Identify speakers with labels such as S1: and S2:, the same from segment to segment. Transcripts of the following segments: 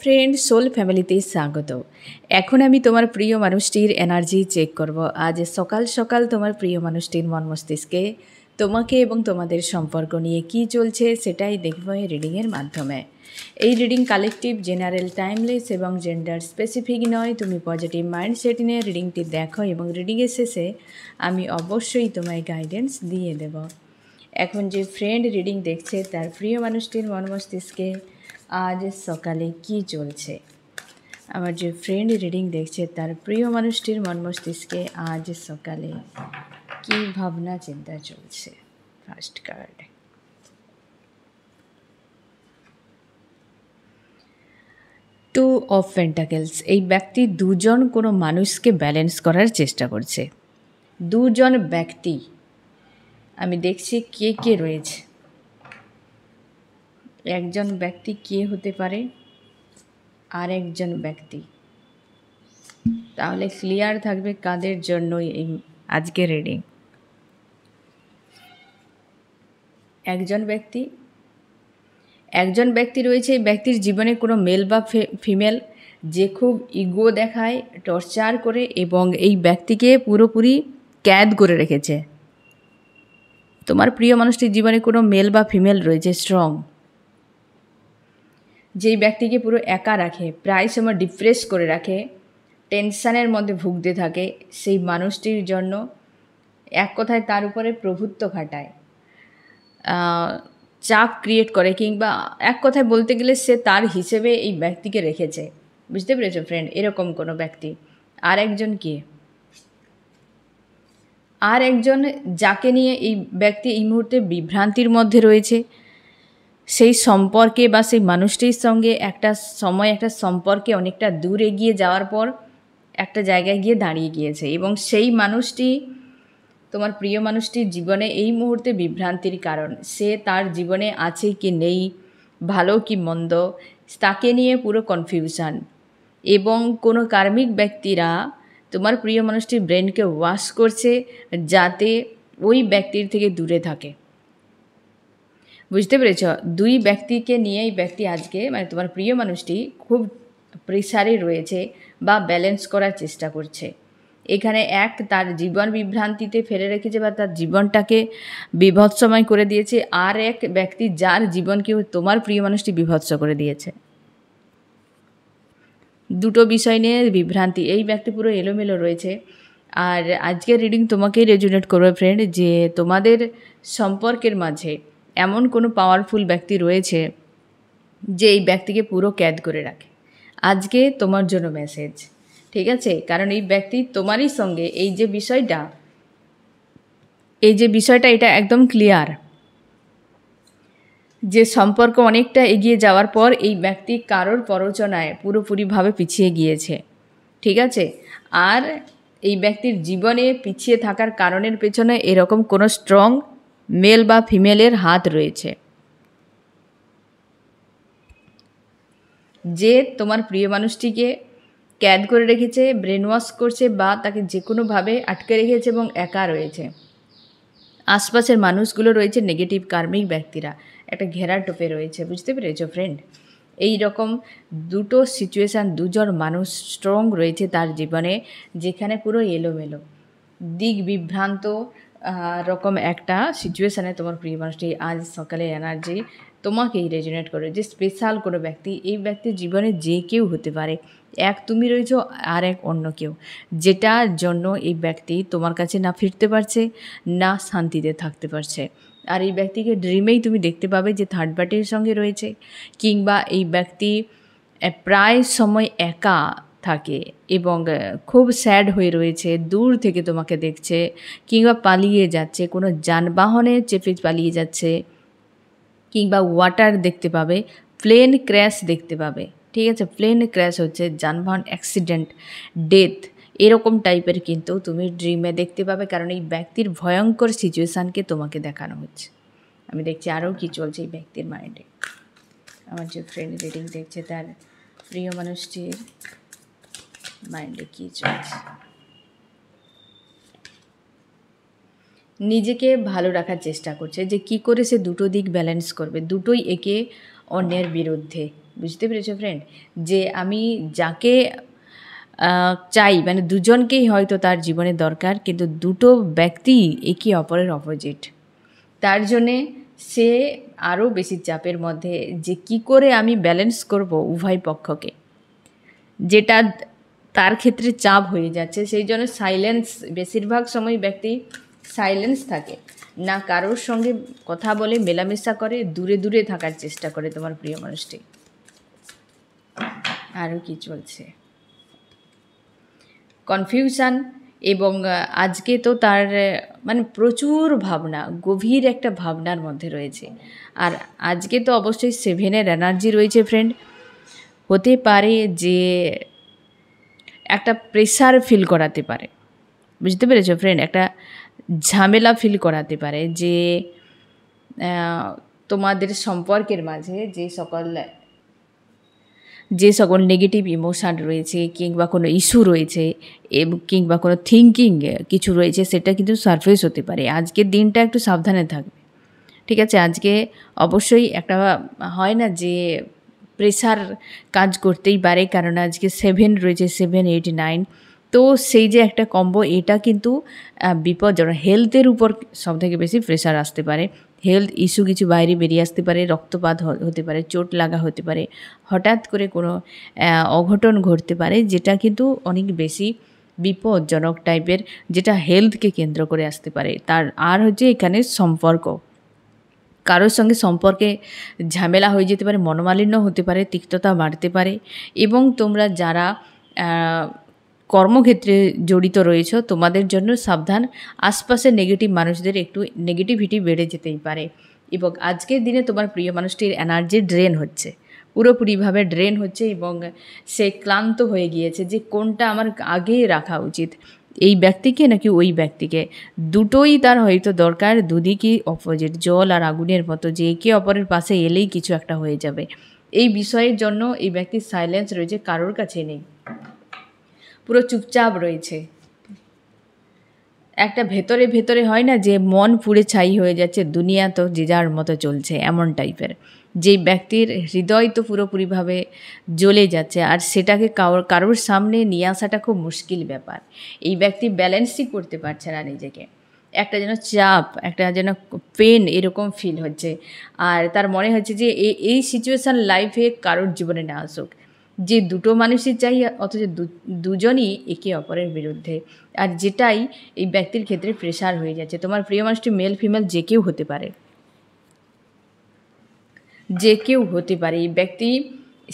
S1: Friend soul ফ্যামিলিতে স্বাগত। এখন আমি তোমার প্রিয় মানুষটির এনার্জি চেক করব। আজ সকাল সকাল তোমার প্রিয় মানুষটির মন মস্তিষ্কে তোমাকে এবং তোমাদের সম্পর্ক নিয়ে কি চলছে সেটাই দেখব এই রিডিংয়ের মাধ্যমে। এই রিডিং কালেকটিভ, জেনারেল, টাইমলেস এবং জেন্ডার স্পেসিফিক নয়। তুমি পজিটিভ মাইন্ডসেট নিয়ে রিডিংটি দেখো এবং রিডিংয়ের শেষে আমি অবশ্যই তোমায় গাইডেন্স দিয়ে দেব। এখন যে ফ্রেন্ড রিডিং দেখছে তার প্রিয় মানুষটির মন মস্তিষ্কে আজ সকালে কি চলছে। আমার যে ফ্রেন্ড রিডিং দেখছে তার প্রিয় মানুষটির মন মস্তিষ্কে আজ সকালে কি ভাবনা চিন্তা চলছে। First card, two of pentacles. এই ব্যক্তি দুজন কোনো মানুষকে ব্যালেন্স করার চেষ্টা করছে। দুজন ব্যক্তি আমি দেখছি কে কে রয়েছে। একজন ব্যক্তি কে হতে পারে, আর একজন ব্যক্তি। তাহলে ক্লিয়ার থাকবে কাদের জন্য এই আজকের রিডিং। একজন ব্যক্তি রয়েছে। এই ব্যক্তির জীবনে কোনো মেল বা ফিমেল যে খুব ইগো দেখায়, টর্চার করে এবং এই ব্যক্তিকে পুরোপুরি ক্যাদ করে রেখেছে। তোমার প্রিয় মানুষটির জীবনে কোনো মেল বা ফিমেল রয়েছে স্ট্রং, যেই ব্যক্তিকে পুরো একা রাখে, প্রায় সময় ডিপ্রেস করে রাখে, টেনশানের মধ্যে ভুগতে থাকে। সেই মানুষটির জন্য এক কথায় তার উপরে প্রভুত্ব খাটায়, চাপ ক্রিয়েট করে, কিংবা এক কথায় বলতে গেলে সে তার হিসেবে এই ব্যক্তিকে রেখেছে। বুঝতে পেরেছো ফ্রেন্ড? এরকম কোনো ব্যক্তি। আর একজন কে? আর একজন যাকে নিয়ে এই ব্যক্তি এই মুহূর্তে বিভ্রান্তির মধ্যে রয়েছে। সেই সম্পর্কে বা সেই মানুষটির সঙ্গে একটা সময় একটা সম্পর্কে অনেকটা দূর এগিয়ে যাওয়ার পর একটা জায়গায় গিয়ে দাঁড়িয়ে গিয়েছে এবং সেই মানুষটি, তোমার প্রিয় মানুষটির জীবনে এই মুহূর্তে বিভ্রান্তির কারণ। সে তার জীবনে আছে কি নেই, ভালো কি মন্দ, তাকে নিয়ে পুরো কনফিউশন। এবং কোনো কার্মিক ব্যক্তিরা তোমার প্রিয় মানুষটির ব্রেনকে ওয়াশ করছে যাতে ওই ব্যক্তির থেকে দূরে থাকে। বুঝতে পেরেছ? দুই ব্যক্তিকে নিয়ে এই ব্যক্তি আজকে, মানে তোমার প্রিয় মানুষটি খুব প্রেসারে রয়েছে বা ব্যালেন্স করার চেষ্টা করছে। এখানে এক তার জীবন বিভ্রান্তিতে ফেলে রেখেছে বা তার জীবনটাকে বিভৎসময় করে দিয়েছে, আর এক ব্যক্তি যার জীবনকে তোমার প্রিয় মানুষটি বিভৎস করে দিয়েছে। দুটো বিষয় নিয়ে বিভ্রান্তি। এই ব্যক্তি পুরো এলোমেলো রয়েছে। আর আজকের রিডিং তোমাকেই রেজুনেট করবে ফ্রেন্ড, যে তোমাদের সম্পর্কের মাঝে এমন কোনো পাওয়ারফুল ব্যক্তি রয়েছে যে এই ব্যক্তিকে পুরো ক্যাদ করে রাখে। আজকে তোমার জন্য মেসেজ, ঠিক আছে? কারণ এই ব্যক্তি তোমারই সঙ্গে এই যে বিষয়টা এটা একদম ক্লিয়ার, যে সম্পর্ক অনেকটা এগিয়ে যাওয়ার পর এই ব্যক্তি কারোর প্ররোচনায় পুরোপুরিভাবে পিছিয়ে গিয়েছে, ঠিক আছে? আর এই ব্যক্তির জীবনে পিছিয়ে থাকার কারণের পেছনে এরকম কোনো স্ট্রং মেল বা ফিমেলের হাত রয়েছে, যে তোমার প্রিয় মানুষটিকে ক্যাদ করে রেখেছে, ব্রেন ওয়াশ করছে বা তাকে যে কোনোভাবে আটকে রেখেছে এবং একা রয়েছে। আশপাশের মানুষগুলো রয়েছে নেগেটিভ কার্মিক ব্যক্তিরা, একটা ঘেরা টোপে রয়েছে। বুঝতে পেরেছো ফ্রেন্ড? এই রকম দুটো সিচুয়েশান, দুজন মানুষ স্ট্রং রয়েছে তার জীবনে, যেখানে পুরো এলোমেলো, দিক বিভ্রান্ত রকম একটা সিচুয়েশানে তোমার প্রিয় মানুষটি আজ সকালে এনার্জি তোমাকেই রেজোনেট করে। যে স্পেশাল কোনো ব্যক্তি, এই ব্যক্তির জীবনে যে কেউ হতে পারে, এক তুমি রয়েছো আর এক অন্য কেউ, যেটার জন্য এই ব্যক্তি তোমার কাছে না ফিরতে পারছে, না শান্তিতে থাকতে পারছে। আর এই ব্যক্তিকে ড্রিমেই তুমি দেখতে পাবে যে থার্ড পার্টির সঙ্গে রয়েছে, কিংবা এই ব্যক্তি প্রায় সময় একা থাকে এবং খুব স্যাড হয়ে রয়েছে, দূর থেকে তোমাকে দেখছে, কিংবা পালিয়ে যাচ্ছে, কোনো যানবাহনে চেপে পালিয়ে যাচ্ছে, কিংবা ওয়াটার দেখতে পাবে, প্লেন ক্র্যাশ দেখতে পাবে, ঠিক আছে? প্লেন ক্র্যাশ হচ্ছে যানবাহন অ্যাক্সিডেন্ট, ডেথ, এরকম টাইপের কিন্তু তুমি ড্রিমে দেখতে পাবে, কারণ এই ব্যক্তির ভয়ঙ্কর সিচুয়েশানকে তোমাকে দেখানো হচ্ছে। আমি দেখছি আরও কি চলছে এই ব্যক্তির মাইন্ডে। আমার যে ফ্রেন্ড রিডিং দেখছে তার প্রিয় মানুষটির মাইন্ডে কী চলছে। নিজেকে ভালো রাখার চেষ্টা করছে, যে কি করে সে দুটো দিক ব্যালেন্স করবে, দুটোই একে অন্যের বিরুদ্ধে। বুঝতে পেরেছো ফ্রেন্ড? যে আমি যাকে চাই, মানে দুজনকেই হয়তো তার জীবনে দরকার, কিন্তু দুটো ব্যক্তি একে অপরের অপোজিট। তার জন্যে সে আরও বেশি চাপের মধ্যে, যে কি করে আমি ব্যালেন্স করব উভয় পক্ষকে, যেটা তার ক্ষেত্রে চাপ হয়ে যাচ্ছে। সেই জন্য সাইলেন্স, বেশিরভাগ সময় ব্যক্তি সাইলেন্স থাকে না, কারোর সঙ্গে কথা বলে মেলামেশা করে, দূরে দূরে থাকার চেষ্টা করে তোমার প্রিয় মানুষটি। আরও কি চলছে? কনফিউশন, এবং আজকে তো তার মানে প্রচুর ভাবনা, গভীর একটা ভাবনার মধ্যে রয়েছে। আর আজকে তো অবশ্যই 7-এর এনার্জি রয়েছে ফ্রেন্ড। হতে পারে যে একটা প্রেশার ফিল করাতে পারে, বুঝতে পেরেছো ফ্রেন্ড? একটা ঝামেলা ফিল করাতে পারে, যে তোমাদের সম্পর্কের মাঝে যে সকল নেগেটিভ ইমোশান রয়েছে, কিংবা কোনো ইস্যু রয়েছে, কিংবা কোনো থিঙ্কিং কিছু রয়েছে, সেটা কিন্তু সারফেস হতে পারে। আজকের দিনটা একটু সাবধানে থাকবে, ঠিক আছে? আজকে অবশ্যই একটা হয় না যে প্রেশার কাজ করতেই পারে, কারণ আজকে 7 রয়েছে, 7, 8, 9। তো সেই যে একটা কম্বো, এটা কিন্তু বিপজ্জনক। হেলথের উপর সবথেকে বেশি প্রেশার আসতে পারে। হেলথ ইস্যু কিছু বাইরে বেরিয়ে আসতে পারে, রক্তপাত হতে পারে, চোট লাগা হতে পারে, হঠাৎ করে কোনো অঘটন ঘটতে পারে, যেটা কিন্তু অনেক বেশি বিপজ্জনক টাইপের, যেটা হেলথকে কেন্দ্র করে আসতে পারে। আর হচ্ছে এখানে সম্পর্ক, কারোর সঙ্গে সম্পর্কে ঝামেলা হয়ে যেতে পারে, মনোমালিন্য হতে পারে, তিক্ততা বাড়তে পারে। এবং তোমরা যারা কর্মক্ষেত্রে জড়িত রয়েছো, তোমাদের জন্য সাবধান। আশপাশের নেগেটিভ মানুষদের একটু নেগেটিভিটি বেড়ে যেতেই পারে। এবং আজকের দিনে তোমার প্রিয় মানুষটির এনার্জি ড্রেন হচ্ছে, পুরোপুরিভাবে ড্রেন হচ্ছে, এবং সে ক্লান্ত হয়ে গিয়েছে যে কোনটা আমার আগে রাখা উচিত, এই ব্যক্তিকে নাকি ওই ব্যক্তিকে। দুটোই তার হয়তো দরকার, দুদিকই অপোজিট, জল আর আগুনের মতো, যে একে অপরের পাশে এলেই কিছু একটা হয়ে যাবে। এই বিষয়ের জন্য এই ব্যক্তির সাইলেন্স রয়েছে, কারোর কাছে নেই, পুরো চুপচাপ রয়েছে। একটা ভেতরে ভেতরে হয় না যে মন পুড়ে ছাই হয়ে যাচ্ছে, দুনিয়া তো যে যার মতো চলছে, এমন টাইপের। যেই ব্যক্তির হৃদয় তো পুরোপুরিভাবে জ্বলে যাচ্ছে, আর সেটাকে কারোর সামনে নিয়ে আসাটা খুব মুশকিল ব্যাপার। এই ব্যক্তি ব্যালেন্সই করতে পারছে না নিজেকে, একটা যেন চাপ, একটা যেন পেন এরকম ফিল হচ্ছে। আর তার মনে হচ্ছে যে এই সিচুয়েশান লাইফে কারোর জীবনে না আসুক, যে দুটো মানুষই চাই, অথচ দুজনই একে অপরের বিরুদ্ধে। আর যেটাই এই ব্যক্তির ক্ষেত্রে প্রেশার হয়ে যাচ্ছে। তোমার প্রিয় মানুষটি মেল ফিমেল যে কেউ হতে পারে, যে কেউ হতে পারে। এই ব্যক্তি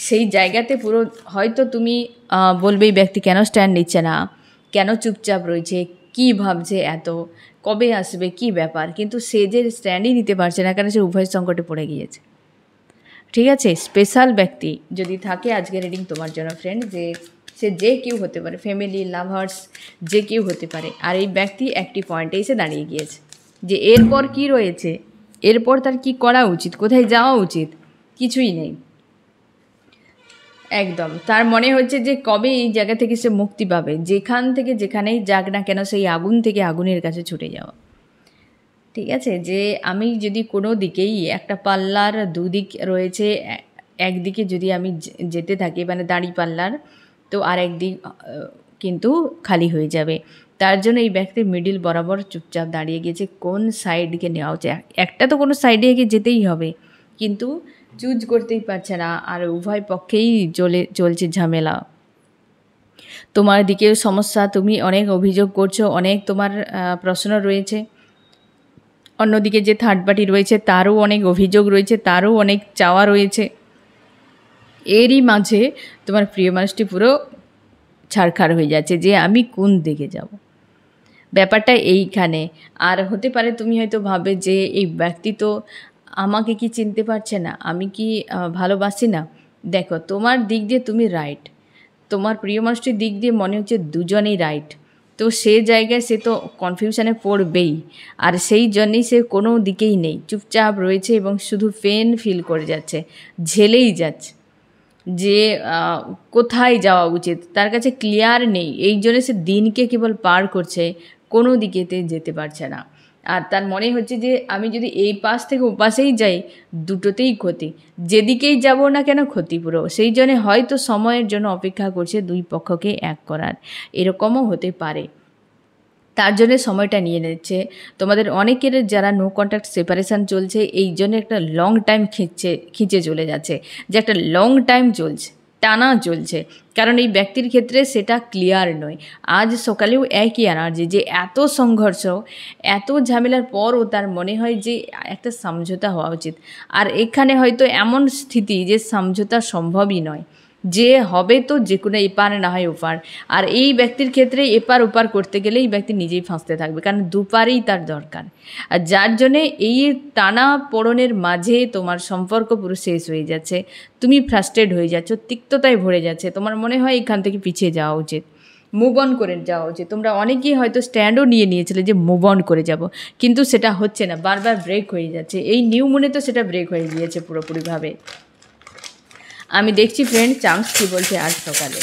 S1: সেই জায়গাতে পুরো, হয়তো তুমি বলবে এই ব্যক্তি কেন স্ট্যান্ড নিচ্ছে না, কেন চুপচাপ রয়েছে, কি ভাবছে, এত কবে আসবে, কি ব্যাপার, কিন্তু সে যে স্ট্যান্ডই নিতে পারছে না, কারণ সে উভয় সংকটে পড়ে গিয়েছে। ঠিক আছে? স্পেশাল ব্যক্তি যদি থাকে আজকে রিডিং তোমার জন্য ফ্রেন্ড, যে সে যে কেউ হতে পারে, ফ্যামিলি, লাভার্স, যে কেউ হতে পারে। আর এই ব্যক্তি একটি পয়েন্টে এসে দাঁড়িয়ে গিয়েছে, যে এরপর কি রয়েছে, এরপর তার কি করা উচিত, কোথায় যাওয়া উচিত, কিছুই নেই একদম। তার মনে হচ্ছে যে কবে এই জায়গা থেকে সে মুক্তি পাবে, যেখান থেকে যেখানেই যাক না কেন, সেই আগুন থেকে আগুনের কাছে ছুটে যাওয়া। ঠিক আছে? যে আমি যদি কোনো দিকেই, একটা পাল্লার দুদিক রয়েছে, একদিকে যদি আমি যেতে থাকি, মানে দাড়ি পাল্লার, তো আর একদিক কিন্তু খালি হয়ে যাবে। তার জন্য এই ব্যক্তি মিডিল বরাবর চুপচাপ দাঁড়িয়ে গিয়েছে, কোন সাইডকে নেওয়া উচিত। একটা তো কোনো সাইডে এগিয়ে যেতেই হবে, কিন্তু চুজ করতেই পারছে না, আর উভয় পক্ষেই চলছে ঝামেলা। তোমার দিকেও সমস্যা, তুমি অনেক অভিযোগ করছো, অনেক তোমার প্রশ্ন রয়েছে। অন্যদিকে যে থার্ড পার্টি রয়েছে তারও অনেক অভিযোগ রয়েছে, তারও অনেক চাওয়া রয়েছে। এরই মাঝে তোমার প্রিয় মানুষটি পুরো ছাড়খাড় হয়ে যাচ্ছে যে আমি কোন দিকে যাব। ব্যাপারটা এইখানে। আর হতে পারে তুমি হয়তো ভাবে যে এই ব্যক্তি তো আমাকে কি চিনতে পারছে না, আমি কি ভালোবাসি না। দেখো, তোমার দিক দিয়ে তুমি রাইট, তোমার প্রিয় মানুষটির দিক দিয়ে মনে হচ্ছে দুজনেই রাইট। তো সে জায়গায় সে তো কনফিউশনে পড়বেই, আর সেই জন্যেই সে কোনো দিকেই নেই, চুপচাপ রয়েছে এবং শুধু পেন ফিল করে যাচ্ছে, ঝেলেই যাচ্ছে যে কোথায় যাওয়া উচিত তার কাছে ক্লিয়ার নেই। এই জন্য সে দিনকে কেবল পার করছে, কোনো দিকেতে যেতে পারছে না। আর তার মনে হচ্ছে যে আমি যদি এই পাশ থেকে ওপাশেই যাই, দুটোতেই ক্ষতি, যেদিকেই যাব না কেন ক্ষতি পুরো। সেই জন্যে হয়তো সময়ের জন্য অপেক্ষা করছে দুই পক্ষকে এক করার, এরকমও হতে পারে। তার জন্যে সময়টা নিয়ে নিচ্ছে। তোমাদের অনেকের যারা নো কন্ট্যাক্ট সেপারেশান চলছে, এই জন্য একটা লং টাইম খিঁচে চলে যাচ্ছে, যে একটা লং টাইম চলছে, টানা চলছে। কারণ এই ব্যক্তির ক্ষেত্রে সেটা ক্লিয়ার নয়। আজ সকালেও একই এনার্জি, যে এত সংঘর্ষ, এত ঝামেলার পরও তার মনে হয় যে একটা সমঝোতা হওয়া উচিত। আর এখানে হয়তো এমন স্থিতি যে সমঝোতা সম্ভবই নয়, যে হবে তো যে কোনো এপার না হয় ওপার। আর এই ব্যক্তির ক্ষেত্রে এপার ওপার করতে গেলে এই ব্যক্তি নিজেই ফাঁসতে থাকবে, কারণ দুপারেই তার দরকার। আর যার জন্যে এই টানা পোড়নের মাঝে তোমার সম্পর্ক পুরো শেষ হয়ে যাচ্ছে, তুমি ফ্রাস্ট্রেট হয়ে যাচ্ছ, তিক্ততায় ভরে যাচ্ছে, তোমার মনে হয় এখান থেকে পিছিয়ে যাওয়া উচিত, মুভ অন করে যাওয়া উচিত। তোমরা অনেকেই হয়তো স্ট্যান্ডও নিয়ে নিয়েছিলে যে মুভ অন করে যাব, কিন্তু সেটা হচ্ছে না, বারবার ব্রেক হয়ে যাচ্ছে। এই নিউ মুনে তো সেটা ব্রেক হয়ে গিয়েছে পুরোপুরিভাবে। আমি দেখছি ফ্রেন্ড চান্স কী বলছে আজ সকালে।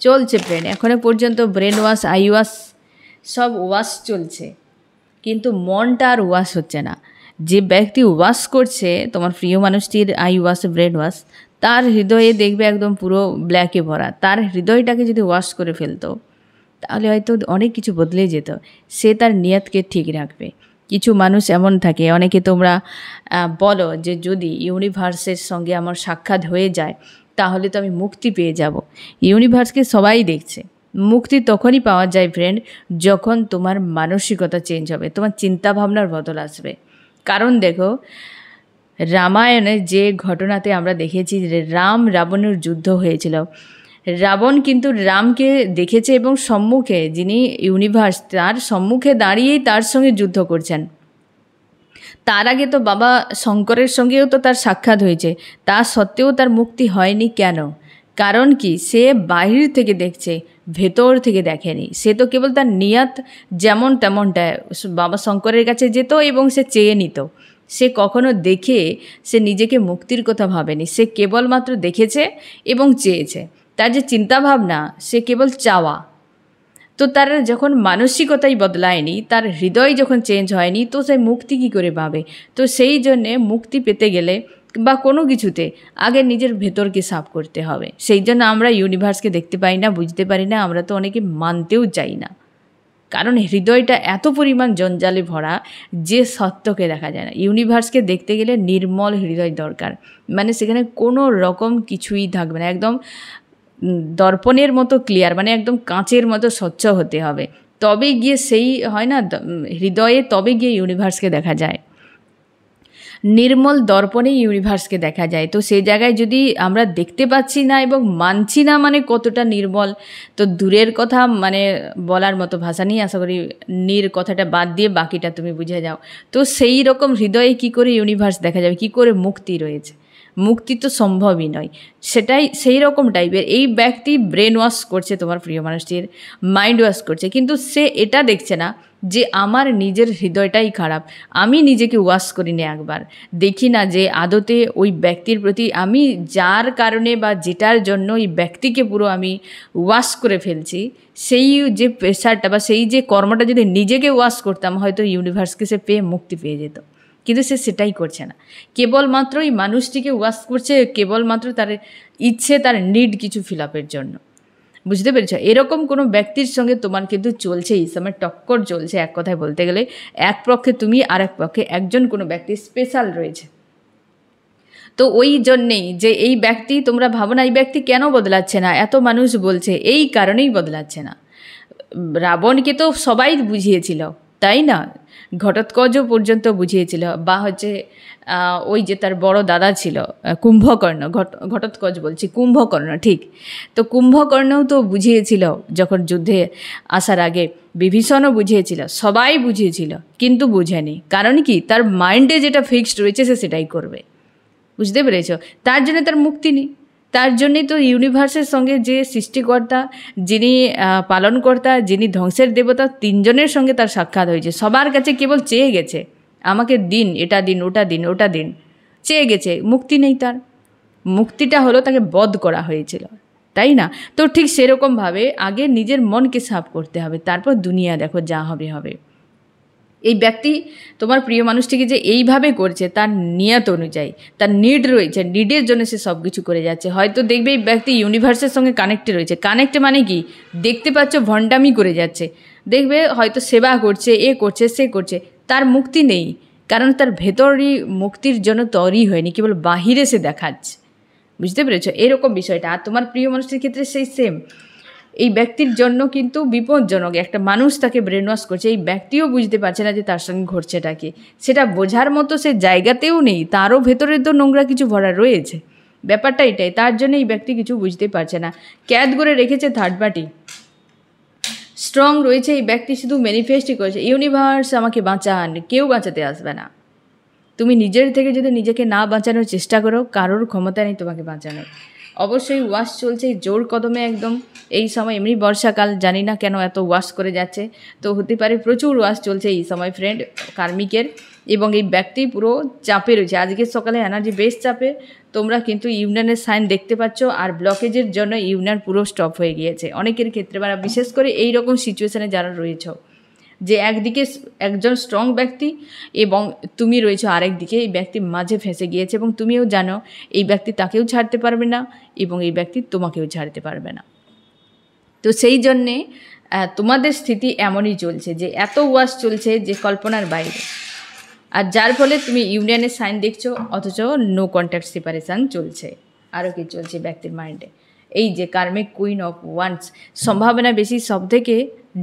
S1: চলছে ফ্রেন্ড, এখনো পর্যন্ত ব্রেন ওয়াশ, আই ওয়াশ সব ওয়াশ চলছে, কিন্তু মনটা আর ওয়াশ হচ্ছে না। যে ব্যক্তি ওয়াশ করছে তোমার প্রিয় মানুষটির আই ওয়াশ, ব্রেন ওয়াশ, তার হৃদয়ে দেখবে একদম পুরো ব্ল্যাকে ভরা। তার হৃদয়টাকে যদি ওয়াশ করে ফেলতো, তাহলে হয়তো অনেক কিছু বদলে যেত। সে তার নিয়তকে ঠিক রাখবে। কিছু মানুষ এমন থাকে, অনেকে তোমরা বলো যে যদি ইউনিভার্সের সঙ্গে আমার সাক্ষাৎ হয়ে যায় তাহলে তো আমি মুক্তি পেয়ে যাব। ইউনিভার্সকে সবাই দেখছে। মুক্তি তখনই পাওয়া যায় ফ্রেন্ড, যখন তোমার মানসিকতা চেঞ্জ হবে, তোমার চিন্তাভাবনার বদল আসবে। কারণ দেখো, রামায়ণে যে ঘটনাতে আমরা দেখেছি যে রাম রাবণের যুদ্ধ হয়েছিল, রাবণ কিন্তু রামকে দেখেছে এবং সম্মুখে, যিনি ইউনিভার্স, তার সম্মুখে দাঁড়িয়েই তার সঙ্গে যুদ্ধ করছেন। তার আগে তো বাবা শঙ্করের সঙ্গেও তো তার সাক্ষাৎ হয়েছে, তা সত্ত্বেও তার মুক্তি হয়নি কেন? কারণ কি, সে বাহির থেকে দেখছে, ভেতর থেকে দেখেনি। সে তো কেবল তার নিয়ত যেমন তেমনটা বাবা শঙ্করের কাছে যেত এবং সে চেয়ে নিত। সে কখনো দেখে সে নিজেকে মুক্তির কথা ভাবেনি, সে কেবলমাত্র দেখেছে এবং চেয়েছে। তার যে চিন্তাভাবনা, সে কেবল চাওয়া। তো তার যখন মানসিকতাই বদলায়নি, তার হৃদয় যখন চেঞ্জ হয়নি, তো সে মুক্তি কী করে পাবে? তো সেই জন্যে মুক্তি পেতে গেলে বা কোনো কিছুতে আগে নিজের ভেতরকে সাফ করতে হবে। সেই জন্য আমরা ইউনিভার্সকে দেখতে পাই না, বুঝতে পারি না, আমরা তো অনেকে মানতেও চাই না। কারণ হৃদয়টা এত পরিমাণ জঞ্জালে ভরা যে সত্যকে দেখা যায় না। ইউনিভার্সকে দেখতে গেলে নির্মল হৃদয় দরকার, মানে সেখানে কোনো রকম কিছুই থাকবে না, একদম দর্পণের মতো ক্লিয়ার, মানে একদম কাঁচের মতো স্বচ্ছ হতে হবে। তবে গিয়ে সেই হয় না হৃদয়ে, তবে গিয়ে ইউনিভার্সকে দেখা যায়। নির্মল দর্পণে ইউনিভার্সকে দেখা যায়। তো সেই জায়গায় যদি আমরা দেখতে পাচ্ছি না এবং মানছি না, মানে কতটা নির্মল, তো দূরের কথা মানে বলার মতো ভাষা নেই। আশা করি কথাটা বাদ দিয়ে বাকিটা তুমি বুঝে যাও। তো সেই রকম হৃদয়ে কি করে ইউনিভার্স দেখা যাবে, কি করে মুক্তি রয়েছে? মুক্তি তো সম্ভবই নয়। সেটাই সেই রকম টাইপের এই ব্যক্তি ব্রেন ওয়াশ করছে, তোমার প্রিয় মানুষটির মাইন্ড ওয়াশ করছে, কিন্তু সে এটা দেখছে না যে আমার নিজের হৃদয়টাই খারাপ। আমি নিজেকে ওয়াশ করিনি একবার, দেখি না যে আদতে ওই ব্যক্তির প্রতি আমি যার কারণে বা যেটার জন্য ওই ব্যক্তিকে পুরো আমি ওয়াশ করে ফেলছি, সেই যে প্রেশারটা বা সেই যে কর্মটা যদি নিজেকে ওয়াশ করতাম, হয়তো ইউনিভার্সকে সে পেয়ে মুক্তি পেয়ে যেত। কিন্তু সে সেটাই করছে না, কেবলমাত্র এই মানুষটিকে ওয়াশ করছে, কেবলমাত্র তার ইচ্ছে, তার নিড কিছু ফিল আপের জন্য। বুঝতে পেরেছ? এরকম কোনো ব্যক্তির সঙ্গে তোমার কিন্তু চলছে, এই সময় টক্কর চলছে। এক কথায় বলতে গেলে এক পক্ষে তুমি, আর এক পক্ষে একজন কোনো ব্যক্তি স্পেশাল রয়েছে। তো ওই জন্যেই যে এই ব্যক্তি, তোমরা ভাবো না এই ব্যক্তি কেন বদলাচ্ছে না, এত মানুষ বলছে, এই কারণেই বদলাচ্ছে না। রাবণকে তো সবাই বুঝিয়েছিল, তাই না? ঘটোৎকচও পর্যন্ত বুঝিয়েছিল, বা হচ্ছে ওই যে তার বড় দাদা ছিল কুম্ভকর্ণ, ঘটোৎকচ বলছি, কুম্ভকর্ণ, ঠিক। তো কুম্ভকর্ণও তো বুঝিয়েছিল যখন যুদ্ধে আসার আগে, বিভীষণও বুঝিয়েছিল, সবাই বুঝিয়েছিল, কিন্তু বুঝেনি। কারণ কি, তার মাইন্ডে যেটা ফিক্সড রয়েছে সে সেটাই করবে। বুঝতে পেরেছ? তার জন্য তার মুক্তি নেই। তার জন্যই তো ইউনিভার্সের সঙ্গে যে সৃষ্টিকর্তা, যিনি পালনকর্তা, যিনি ধ্বংসের দেবতা, তিনজনের সঙ্গে তার সাক্ষাৎ হয়েছে। সবার কাছে কেবল চেয়ে গেছে, আমাকে দিন, এটা দিন, ওটা দিন, ওটা দিন, চেয়ে গেছে, মুক্তি নেই তার। মুক্তিটা হলো তাকে বধ করা হয়েছিল, তাই না? তো ঠিক সেরকমভাবে আগে নিজের মনকে সাফ করতে হবে, তারপর দুনিয়া দেখো যা হবে হবে। এই ব্যক্তি তোমার প্রিয় মানুষটিকে যে এইভাবে করছে তার নিয়ত অনুযায়ী, তার নিড রয়েছে, নিডের জন্য সে সব কিছু করে যাচ্ছে। হয়তো দেখবে এই ব্যক্তি ইউনিভার্সের সঙ্গে কানেক্টে রয়েছে। কানেক্টে মানে কি, দেখতে পাচ্ছ ভণ্ডামি করে যাচ্ছে, দেখবে হয়তো সেবা করছে, এ করছে, সে করছে, তার মুক্তি নেই, কারণ তার ভেতরই মুক্তির জন্য তৈরি হয়নি, কেবল বাহিরে সে দেখাচ্ছে। বুঝতে পেরেছ এরকম বিষয়টা? আর তোমার প্রিয় মানুষটির ক্ষেত্রে সেই সেম। এই ব্যক্তির জন্য কিন্তু বিপজ্জনক, একটা মানুষ তাকে ব্রেন ওয়াশ করছে, এই ব্যক্তিও বুঝতে পারছে না যে তার সঙ্গে ঘটছেটা কি, সেটা বোঝার মতো সে জায়গাতেও নেই, তারও ভেতরে তো নোংরা কিছু ভরা রয়েছে। ব্যাপারটা এটাই, তার জন্য এই ব্যক্তি কিছু বুঝতে পারছে না, ক্যাদ করে রেখেছে থার্ড পার্টি, স্ট্রং রয়েছে। এই ব্যক্তি শুধু ম্যানিফেস্টই করেছে, ইউনিভার্স আমাকে বাঁচান, কেউ বাঁচাতে আসবে না। তুমি নিজের থেকে যদি নিজেকে না বাঁচানোর চেষ্টা করো, কারোর ক্ষমতা নেই তোমাকে বাঁচানোর। অবশ্যই ওয়াশ চলছে জোর কদমে একদম। এই সময় এমনি বর্ষাকাল, জানি না কেন এত ওয়াশ করে যাচ্ছে, তো হতে পারে প্রচুর ওয়াশ চলছে এই সময় ফ্রেন্ড কার্মিকের, এবং এই ব্যক্তি পুরো চাপে রয়েছে। আজকের সকালে এনার্জি বেশ চাপে, তোমরা কিন্তু ইউনিয়নের সাইন দেখতে পাচ্ছ, আর ব্লকেজের জন্য ইউনিয়ন পুরো স্টপ হয়ে গিয়েছে অনেকের ক্ষেত্রে, বা বিশেষ করে এই রকম সিচুয়েশানে যারা রয়েছ, যে একদিকে একজন স্ট্রং ব্যক্তি এবং তুমি রয়েছো আরেক দিকে, এই ব্যক্তি মাঝে ফেঁসে গিয়েছে, এবং তুমিও জানো এই ব্যক্তি তাকেও ছাড়তে পারবে না এবং এই ব্যক্তি তোমাকেও ছাড়তে পারবে না। তো সেই জন্যে তোমাদের স্থিতি এমনই চলছে যে এত ওয়াশ চলছে যে কল্পনার বাইরে, আর যার ফলে তুমি ইউনিয়নের সাইন দেখছো অথচ নো কন্ট্যাক্ট সেপারেশান চলছে। আরও কি চলছে ব্যক্তির মাইন্ডে, এই যে কার্মিক কুইন অফ ওয়ান্স, সম্ভাবনা বেশি সব থেকে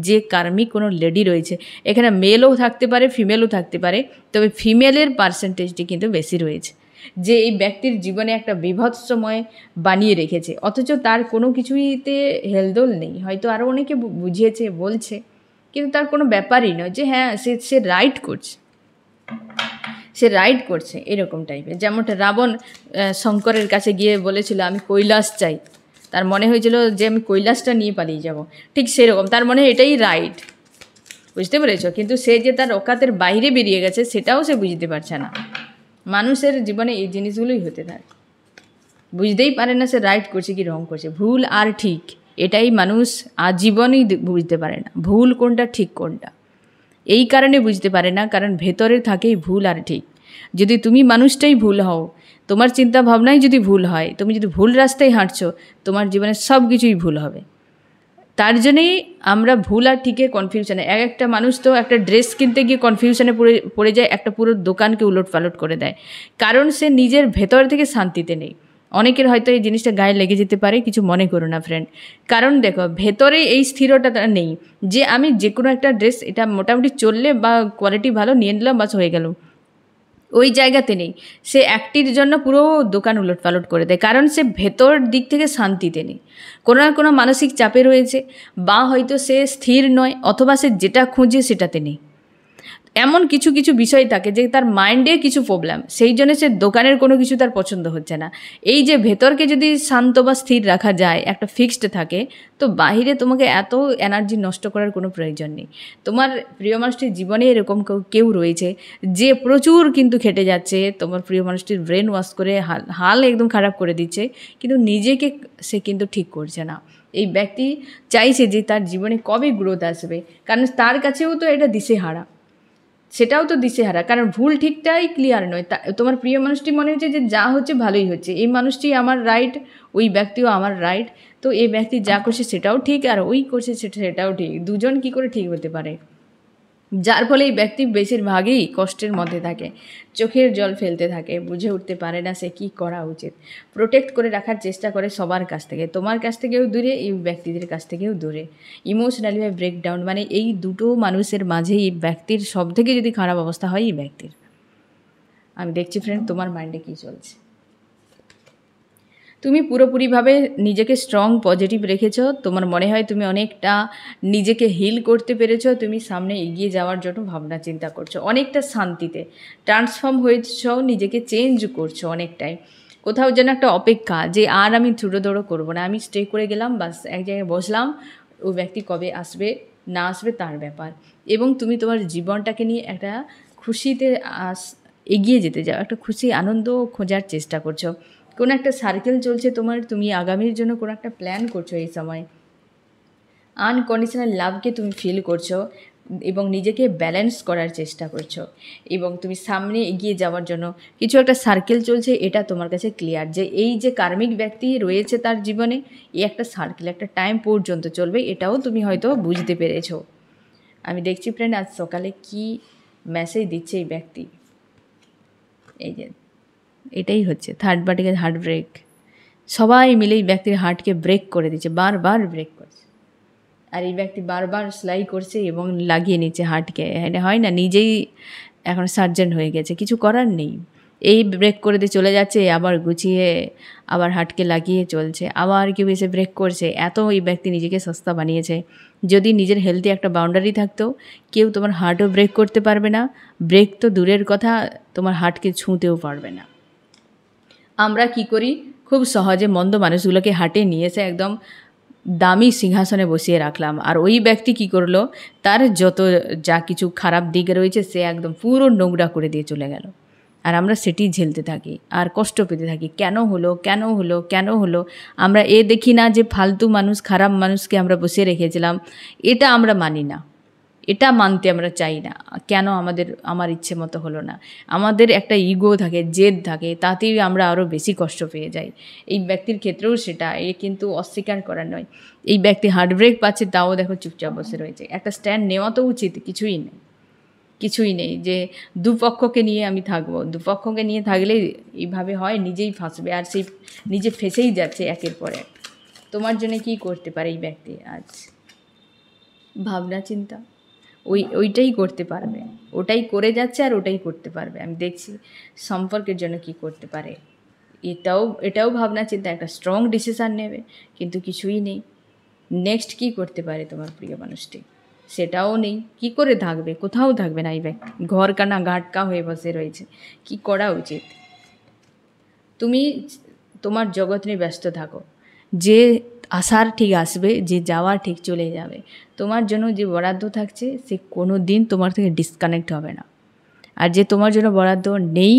S1: যে কার্মিক কোনো লেডি রয়েছে, এখানে মেলও থাকতে পারে ফিমেলও থাকতে পারে, তবে ফিমেলের পার্সেন্টেজটি কিন্তু বেশি রয়েছে, যে এই ব্যক্তির জীবনে একটা বিভৎসময় বানিয়ে রেখেছে, অথচ তার কোনো কিছুইতে হেলদোল নেই। হয়তো আরও অনেকে বুঝিয়েছে বলছে, কিন্তু তার কোনো ব্যাপারই নয়, যে হ্যাঁ সে রাইট করছে, সে রাইড করছে এরকম টাইপের। যেমনটা রাবণ শঙ্করের কাছে গিয়ে বলেছিল আমি কৈলাস চাই, তার মনে হয়েছিল যে আমি কৈলাসটা নিয়ে পালিয়ে যাব, ঠিক সেরকম তার মনে এটাই রাইট, বুঝতে পেরেছ? কিন্তু সে যে তার অকাতের বাইরে বেরিয়ে গেছে সেটাও সে বুঝতে পারছে না। মানুষের জীবনে এই জিনিসগুলোই হতে থাকে, বুঝতেই পারে না সে রাইট করছে কি রং করছে, ভুল আর ঠিক এটাই মানুষ আজীবনই বুঝতে পারে না, ভুল কোনটা ঠিক কোনটা। এই কারণে বুঝতে পারে না, কারণ ভেতরে থাকেই ভুল আর ঠিক। যদি তুমি মানুষটাই ভুল হও, তোমার চিন্তা ভাবনাই যদি ভুল হয়, তুমি যদি ভুল রাস্তায় হাঁটছো, তোমার জীবনে সব কিছুই ভুল হবে। তার জন্যেই আমরা ভুল আর ঠিকে কনফিউশনে, একটা মানুষ তো একটা ড্রেস কিনতে গিয়ে কনফিউশনে পড়ে যায়, একটা পুরো দোকানকে উলট পালট করে দেয়, কারণ সে নিজের ভেতর থেকে শান্তিতে নেই। অনেকের হয়তো এই জিনিসটা গায়ে লেগে যেতে পারে, কিছু মনে করো না ফ্রেন্ড, কারণ দেখো ভেতরে এই স্থিরতা নেই যে আমি যে কোনো একটা ড্রেস এটা মোটামুটি চললে বা কোয়ালিটি ভালো নিয়ে নিলাম বাস হয়ে গেল, ওই জায়গাতে নেই। সে একটির জন্য পুরো দোকান উলট পালট করে দেয়, কারণ সে ভেতর দিক থেকে শান্তিতে নেই, কোনো না কোনো মানসিক চাপে রয়েছে, বা হয়তো সে স্থির নয়, অথবা সে যেটা খুঁজে সেটাতে নেই। এমন কিছু কিছু বিষয় থাকে যে তার মাইন্ডে কিছু প্রবলেম, সেই জন্য সে দোকানের কোনো কিছু তার পছন্দ হচ্ছে না। এই যে ভেতরকে যদি শান্ত বা স্থির রাখা যায়, একটা ফিক্সড থাকে, তো বাহিরে তোমাকে এত এনার্জি নষ্ট করার কোনো প্রয়োজন নেই। তোমার প্রিয় মানুষটির জীবনে এরকম কেউ রয়েছে যে প্রচুর কিন্তু খেটে যাচ্ছে, তোমার প্রিয় মানুষটির ব্রেন ওয়াশ করে হাল একদম খারাপ করে দিচ্ছে, কিন্তু নিজেকে সে কিন্তু ঠিক করছে না। এই ব্যক্তি চাইছে যে তার জীবনে কবে গ্রোথ আসবে, কারণ তার কাছেও তো এটা দিশেহারা, সেটাও তো দিশেহারা, কারণ ভুল ঠিকটাই ক্লিয়ার নয়। তোমার প্রিয় মানুষটি মনে হচ্ছে যে যা হচ্ছে ভালোই হচ্ছে, এই মানুষটি আমার রাইট, ওই ব্যক্তিও আমার রাইট, তো এই ব্যক্তি যা করছে সেটাও ঠিক, আর ওই করছে সেটাও ঠিক, দুজন কি করে ঠিক হতে পারে? যার ফলে এই ব্যক্তি বেশিরভাগই কষ্টের মধ্যে থাকে, চোখের জল ফেলতে থাকে, বুঝে উঠতে পারে না সে কী করা উচিত। প্রোটেক্ট করে রাখার চেষ্টা করে সবার কাছ থেকে, তোমার কাছ থেকেও দূরে, এই ব্যক্তিদের কাছ থেকেও দূরে। ইমোশনালি ব্রেকডাউন, মানে এই দুটো মানুষের মাঝে এই ব্যক্তির সব থেকে যদি খারাপ অবস্থা হয় এই ব্যক্তির। আমি দেখছি ফ্রেন্ড তোমার মাইন্ডে কী চলছে। তুমি পুরোপুরিভাবে নিজেকে স্ট্রং পজিটিভ রেখেছো, তোমার মনে হয় তুমি অনেকটা নিজেকে হিল করতে পেরেছো, তুমি সামনে এগিয়ে যাওয়ার জন্য ভাবনা চিন্তা করছো, অনেকটা শান্তিতে ট্রান্সফর্ম হয়েছো, নিজেকে চেঞ্জ করছো অনেকটাই। কোথাও যেন একটা অপেক্ষা যে আর আমি দৌড়ো করবো না, আমি স্টে করে গেলাম, বাস এক জায়গায় বসলাম, ওই ব্যক্তি কবে আসবে না আসবে তার ব্যাপার, এবং তুমি তোমার জীবনটাকে নিয়ে একটা খুশিতে এগিয়ে যেতে যাও, একটা খুশি আনন্দ খোঁজার চেষ্টা করছো। কোনো একটা সার্কেল চলছে তোমার, তুমি আগামীর জন্য কোনো একটা প্ল্যান করছো এই সময়। আনকন্ডিশনাল লাভকে তুমি ফিল করছো এবং নিজেকে ব্যালেন্স করার চেষ্টা করছো এবং তুমি সামনে এগিয়ে যাওয়ার জন্য কিছু একটা সার্কেল চলছে, এটা তোমার কাছে ক্লিয়ার যে এই যে কার্মিক ব্যক্তি রয়েছে তার জীবনে এই একটা সার্কেল একটা টাইম পর্যন্ত চলবে, এটাও তুমি হয়তো বুঝতে পেরেছো। আমি দেখছি ফ্রেন্ড আজ সকালে কি মেসেজ দিচ্ছে এই ব্যক্তি, এই যে এটাই হচ্ছে থার্ড পার্টিকে হার্ট ব্রেক, সবাই মিলে এই ব্যক্তির হার্টকে ব্রেক করে দিচ্ছে, বারবার ব্রেক করছে। আর এই ব্যক্তি বারবার সেলাই করছে এবং লাগিয়ে নিচ্ছে হার্টকে, এটা হয় না, নিজেই এখন সার্জেন্ট হয়ে গেছে, কিছু করার নেই। এই ব্রেক করে দিয়ে চলে যাচ্ছে, আবার গুছিয়ে আবার হার্টকে লাগিয়ে চলছে, আবার কেউ এসে ব্রেক করছে। এত এই ব্যক্তি নিজেকে সস্তা বানিয়েছে। যদি নিজের হেলথে একটা বাউন্ডারি থাকতো, কেউ তোমার হার্টও ব্রেক করতে পারবে না, ব্রেক তো দূরের কথা, তোমার হার্টকে ছুঁতেও পারবে না। আমরা কি করি, খুব সহজে মন্দ মানুষগুলোকে হাটে নিয়ে এসে একদম দামি সিংহাসনে বসিয়ে রাখলাম, আর ওই ব্যক্তি কি করলো, তার যত যা কিছু খারাপ দিক রয়েছে সে একদম পুরো নোংরা করে দিয়ে চলে গেল। আর আমরা সেটি ঝেলতে থাকি আর কষ্ট পেতে থাকি, কেন হলো কেন হলো কেন হলো। আমরা দেখি না যে ফালতু মানুষ, খারাপ মানুষকে আমরা বসিয়ে রেখেছিলাম, এটা আমরা মানি না, এটা মানতে আমরা চাই না। কেন আমার ইচ্ছে মতো হলো না, আমাদের একটা ইগো থাকে, জেদ থাকে, তাতেই আমরা আরও বেশি কষ্ট পেয়ে যাই। এই ব্যক্তির ক্ষেত্রেও সেটা, কিন্তু অস্বীকার করার নয়। এই ব্যক্তি হার্ট ব্রেক পাচ্ছে, তাও দেখো চুপচাপ বসে রয়েছে। একটা স্ট্যান্ড নেওয়া তো উচিত, কিছুই নেই যে দুপক্ষকে নিয়ে আমি থাকবো। দুপক্ষকে নিয়ে থাকলে এইভাবে হয়, নিজেই ফাঁসবে, আর সেই নিজে ফেঁসেই যাচ্ছে একের পর এক। তোমার জন্য কি করতে পারে এই ব্যক্তি আজ? ভাবনা চিন্তা, ওইটাই করতে পারবে, ওটাই করে যাচ্ছে আর ওটাই করতে পারবে। আমি দেখছি সম্পর্কের জন্য কি করতে পারে, এটাও ভাবনা চিন্তা, একটা স্ট্রং ডিসিশান নেবে, কিন্তু কিছুই নেই। নেক্সট কি করতে পারে তোমার প্রিয় মানুষটি, সেটাও নেই। কি করে থাকবে, কোথাও থাকবে না এই ব্যক্তি, ঘর কানা ঘাটকা হয়ে বসে রয়েছে। কি করা উচিত? তুমি তোমার জগৎ নিয়ে ব্যস্ত থাকো, যে আসার ঠিক আসবে, যে যাওয়ার ঠিক চলে যাবে। তোমার জন্য যে বরাদ্দ থাকছে সে কোনো দিন তোমার থেকে ডিসকানেক্ট হবে না, আর যে তোমার জন্য বরাদ্দ নেই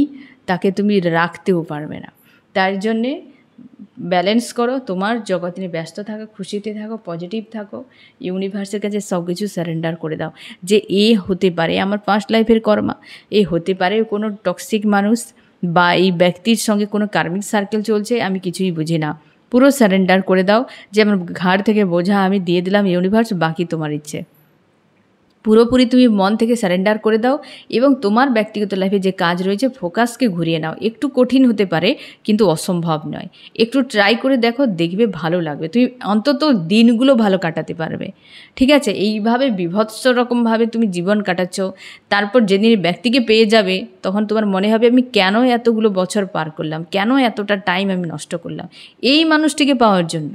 S1: তাকে তুমি রাখতেও পারবে না। তার জন্যে ব্যালেন্স করো, তোমার জগৎ নিয়ে ব্যস্ত থাকো, খুশিতে থাকো, পজিটিভ থাকো, ইউনিভার্সের কাছে সব কিছু সারেন্ডার করে দাও। যে হতে পারে আমার পাস্ট লাইফের কর্মা, হতে পারে কোনো টক্সিক মানুষ, বা এই ব্যক্তির সঙ্গে কোনো কার্মিক সার্কেল চলছে, আমি কিছুই বুঝি না। পুরো সারেন্ডার করে দাও যে আমার ঘাড় থেকে বোঝা আমি দিয়ে দিলাম ইউনিভার্স, বাকি তোমার ইচ্ছে। পুরোপুরি তুমি মন থেকে সারেন্ডার করে দাও এবং তোমার ব্যক্তিগত লাইফে যে কাজ রয়েছে ফোকাসকে ঘুরিয়ে নাও। একটু কঠিন হতে পারে কিন্তু অসম্ভব নয়, একটু ট্রাই করে দেখো, দেখবে ভালো লাগবে, তুমি অন্তত দিনগুলো ভালো কাটাতে পারবে। ঠিক আছে, এইভাবে বিভৎস রকমভাবে তুমি জীবন কাটাচ্ছ, তারপর যেদিন ব্যক্তিকে পেয়ে যাবে তখন তোমার মনে হবে আমি কেন এতগুলো বছর পার করলাম, কেন এতটা টাইম আমি নষ্ট করলাম এই মানুষটিকে পাওয়ার জন্য।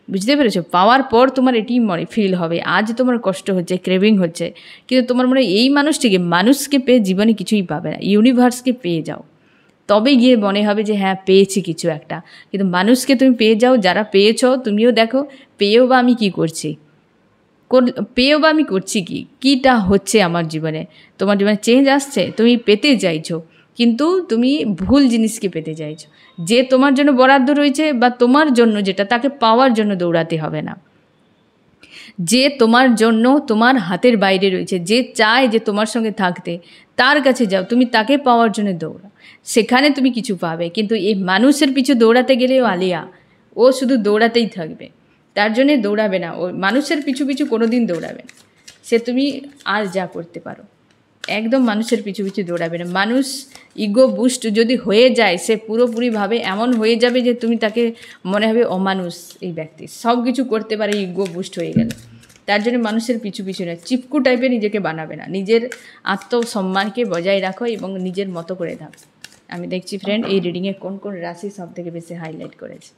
S1: বুঝতে পেরেছো? পাওয়ার পর তোমার এটি মনে ফিল হবে, আজ তোমার কষ্ট হচ্ছে, ক্রেভিং হচ্ছে, কিন্তু তোমার মনে এই মানুষকে পেয়ে জীবনে কিছুই পাবে না, ইউনিভার্সকে পেয়ে যাও, তবে গিয়ে মনে হবে যে হ্যাঁ পেয়েছি কিছু একটা। কিন্তু মানুষকে তুমি পেয়ে যাও, যারা পেয়েছো তুমিও দেখো, পেয়েও বা আমি কী করছি, কীটা হচ্ছে আমার জীবনে। তোমার জীবনে চেঞ্জ আসছে, তুমি পেতে চাইছো, কিন্তু তুমি ভুল জিনিসকে পেতে চাইছো। যে তোমার জন্য বরাদ্দ রয়েছে বা তোমার জন্য যেটা, তাকে পাওয়ার জন্য দৌড়াতে হবে না। যে তোমার জন্য তোমার হাতের বাইরে রয়েছে, যে চায় যে তোমার সঙ্গে থাকতে, তার কাছে যাও, তুমি তাকে পাওয়ার জন্য দৌড়াও, সেখানে তুমি কিছু পাবে। কিন্তু এই মানুষের পিছু দৌড়াতে গেলেও আলিয়া, ও শুধু দৌড়াতেই থাকবে, তার জন্যে দৌড়াবে না, ও মানুষের পিছু পিছু কোনো দিন দৌড়াবে না। সে তুমি আর যা করতে পারো, একদম মানুষের পিছু পিছু দৌড়াবে না। মানুষ ইগো বুস্ট যদি হয়ে যায়, সে পুরোপুরিভাবে এমন হয়ে যাবে যে তুমি তাকে মনে হবে অমানুষ, এই ব্যক্তি সব কিছু করতে পারে ইগো বুস্ট হয়ে গেলে। তার জন্য মানুষের পিছু পিছু না, চিপকু টাইপের নিজেকে বানাবে না, নিজের আত্মসম্মানকে বজায় রাখো এবং নিজের মতো করে থাকো। আমি দেখছি ফ্রেন্ড এই রিডিংয়ে কোন কোন রাশি সব থেকে বেশি হাইলাইট করেছে।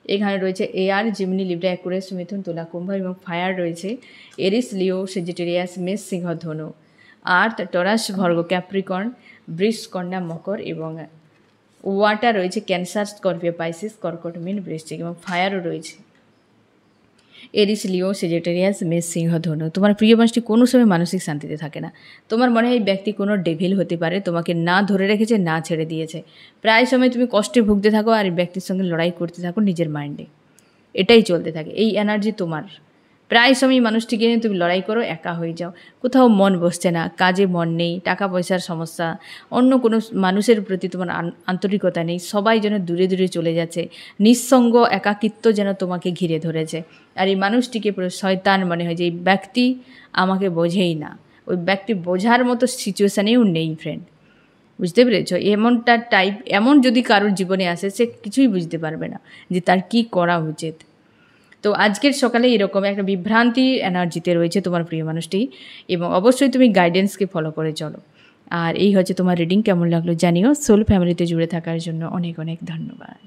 S1: এখানে রয়েছে এয়ার, জিমিনি, লিব্রা, অ্যাকুয়ারিয়াস, মিথুন, তুলা, কুম্ভ এবং ফায়ার রয়েছে এরিস, লিও, সেজিটেরিয়াস, মেষ, সিংহ, ধনু। আর্থ, টরাস, ভর্গ, ক্যাপ্রিকর্ন, বৃষ, কন্যা, মকর এবং ওয়াটার রয়েছে ক্যান্সার, স্করপিও, পাইসিস, কর্কট, মীন, বৃশ্চিক এবং ফায়ারও রয়েছে এরিস, লিও, সেজিটেরিয়াস, মেষ, সিংহ, ধনু। তোমার প্রিয় মানুষটি কোনো সময় মানসিক শান্তিতে থাকে না। তোমার মনে হয় এই ব্যক্তি কোনো ডেভিল হতে পারে, তোমাকে না ধরে রেখেছে, না ছেড়ে দিয়েছে। প্রায় সময় তুমি কষ্টে ভুগতে থাকো আর এই ব্যক্তির সঙ্গে লড়াই করতে থাকো নিজের মাইন্ডে। এটাই চলতে থাকে, এই এনার্জি তোমার। প্রায় সময় মানুষটিকে নিয়ে তুমি লড়াই করো, একা হয়ে যাও, কোথাও মন বসছে না, কাজে মন নেই, টাকা পয়সার সমস্যা, অন্য কোনো মানুষের প্রতি তোমার আন্তরিকতা নেই, সবাই যেন দূরে দূরে চলে যাচ্ছে, নিঃসঙ্গ একাকিত্ব যেন তোমাকে ঘিরে ধরেছে। আর এই মানুষটিকে পুরো শয়তান মনে হয় যে এই ব্যক্তি আমাকে বোঝেই না, ওই ব্যক্তি বোঝার মতো সিচুয়েশানেও নেই ফ্রেন্ড। বুঝতে পেরেছো? এমনটা টাইপ, এমন যদি কারোর জীবনে আসে সে কিছুই বুঝতে পারবে না যে তার কি করা উচিত। তো আজকের সকালে এরকম একটা বিভ্রান্তি এনার্জিতে রয়েছে তোমার প্রিয় মানুষটি, এবং অবশ্যই তুমি গাইডেন্সকে ফলো করে চলো। আর এই হচ্ছে তোমার রিডিং। কেমন লাগলো জানিও। সোল ফ্যামিলিতে জুড়ে থাকার জন্য অনেক অনেক ধন্যবাদ।